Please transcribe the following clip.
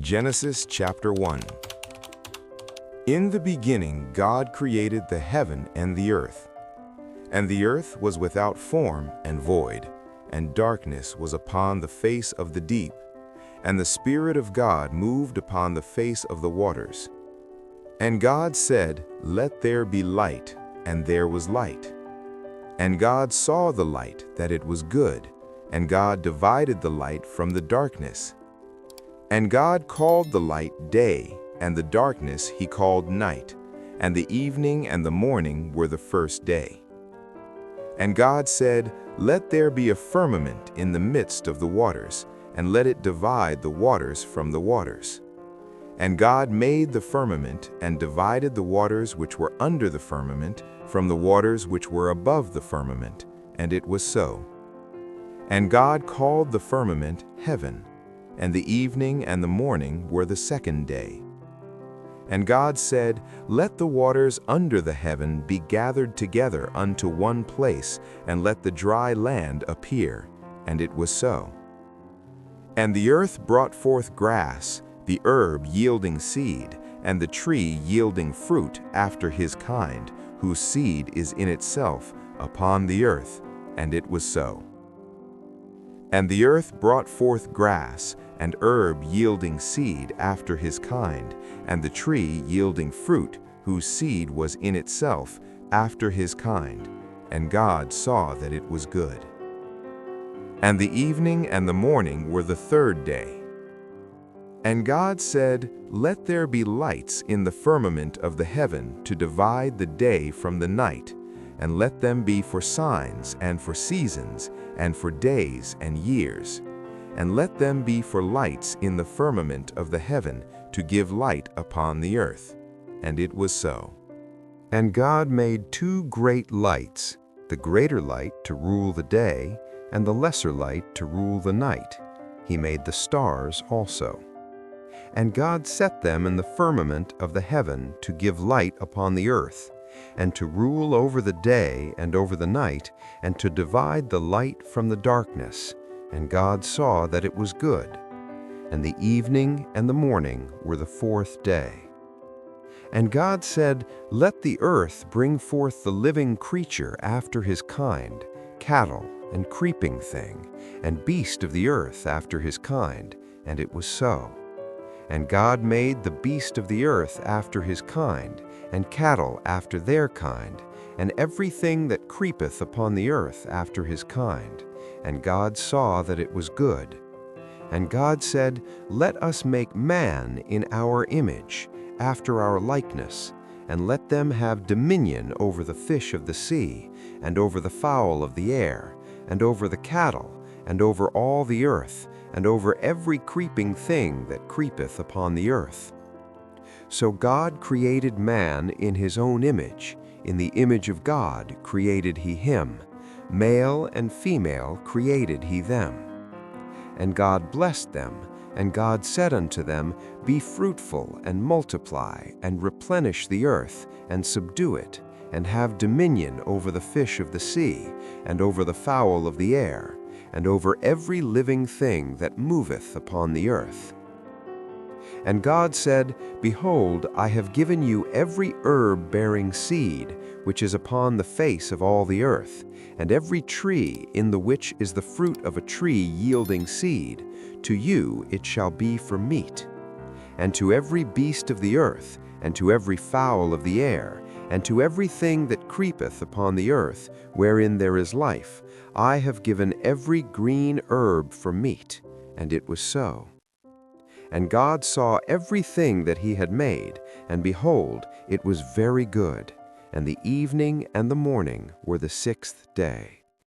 Genesis chapter 1. In the beginning God created the heaven and the earth. And the earth was without form and void, and darkness was upon the face of the deep, and the Spirit of God moved upon the face of the waters. And God said, "Let there be light," and there was light. And God saw the light, that it was good, and God divided the light from the darkness. And God called the light day, and the darkness he called night, and the evening and the morning were the first day. And God said, "Let there be a firmament in the midst of the waters, and let it divide the waters from the waters." And God made the firmament, and divided the waters which were under the firmament from the waters which were above the firmament, and it was so. And God called the firmament heaven, and the evening and the morning were the second day. And God said, "Let the waters under the heaven be gathered together unto one place, and let the dry land appear." And it was so. And the earth brought forth grass, the herb yielding seed, and the tree yielding fruit after his kind, whose seed is in itself upon the earth. And it was so. And the earth brought forth grass, and herb yielding seed after his kind, and the tree yielding fruit, whose seed was in itself after his kind. And God saw that it was good. And the evening and the morning were the third day. And God said, "Let there be lights in the firmament of the heaven to divide the day from the night, and let them be for signs and for seasons and for days and years. And let them be for lights in the firmament of the heaven to give light upon the earth." And it was so. And God made two great lights, the greater light to rule the day, and the lesser light to rule the night. He made the stars also. And God set them in the firmament of the heaven to give light upon the earth, and to rule over the day and over the night, and to divide the light from the darkness. And God saw that it was good. And the evening and the morning were the fourth day. And God said, "Let the earth bring forth the living creature after his kind, cattle and creeping thing, and beast of the earth after his kind." And it was so. And God made the beast of the earth after his kind, and cattle after their kind, and everything that creepeth upon the earth after his kind. And God saw that it was good. And God said, "Let us make man in our image, after our likeness, and let them have dominion over the fish of the sea, and over the fowl of the air, and over the cattle, and over all the earth, and over every creeping thing that creepeth upon the earth." So God created man in his own image. In the image of God created he him. Male and female created he them. And God blessed them, and God said unto them, "Be fruitful, and multiply, and replenish the earth, and subdue it, and have dominion over the fish of the sea, and over the fowl of the air, and over every living thing that moveth upon the earth." And God said, "Behold, I have given you every herb-bearing seed, which is upon the face of all the earth, and every tree in the which is the fruit of a tree yielding seed. To you it shall be for meat. And to every beast of the earth, and to every fowl of the air, and to everything that creepeth upon the earth, wherein there is life, I have given every green herb for meat." And it was so. And God saw everything that he had made, and behold, it was very good. And the evening and the morning were the sixth day.